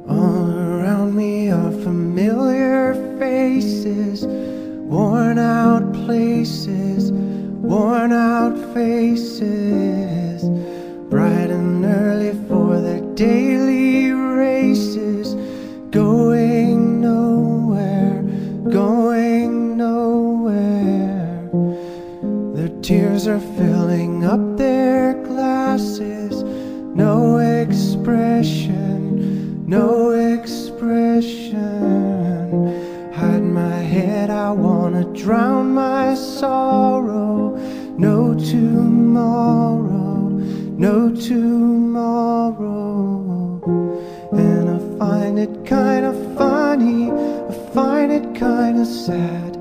All around me are familiar faces, worn out places, worn out faces, bright and early for their daily races, going nowhere, going nowhere. Their tears are filling up their glasses, no expression, no expression. Hide my head, I wanna drown my sorrow. No tomorrow, no tomorrow. And I find it kinda funny, I find it kinda sad.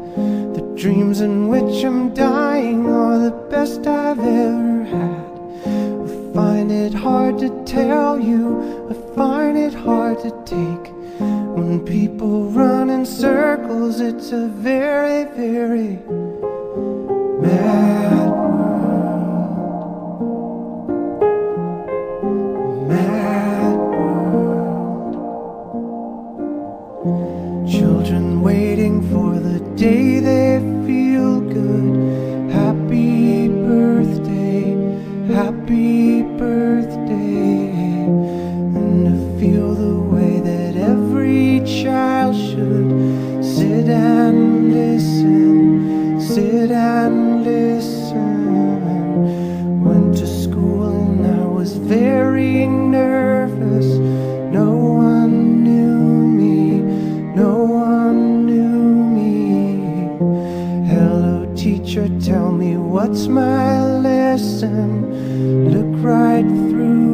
The dreams in which I'm dying are the best I've ever had. I find it hard to tell you, I find it hard to take. When people run in circles, it's a very, very mad world. Mad world. Children waiting for the day they feel good. Happy birthday, happy birthday. And to feel the way that every child should sit and listen, sit and listen. Went to school and I was very nervous. No one knew me, no one knew me. Hello teacher, tell me what's my lesson. Look right through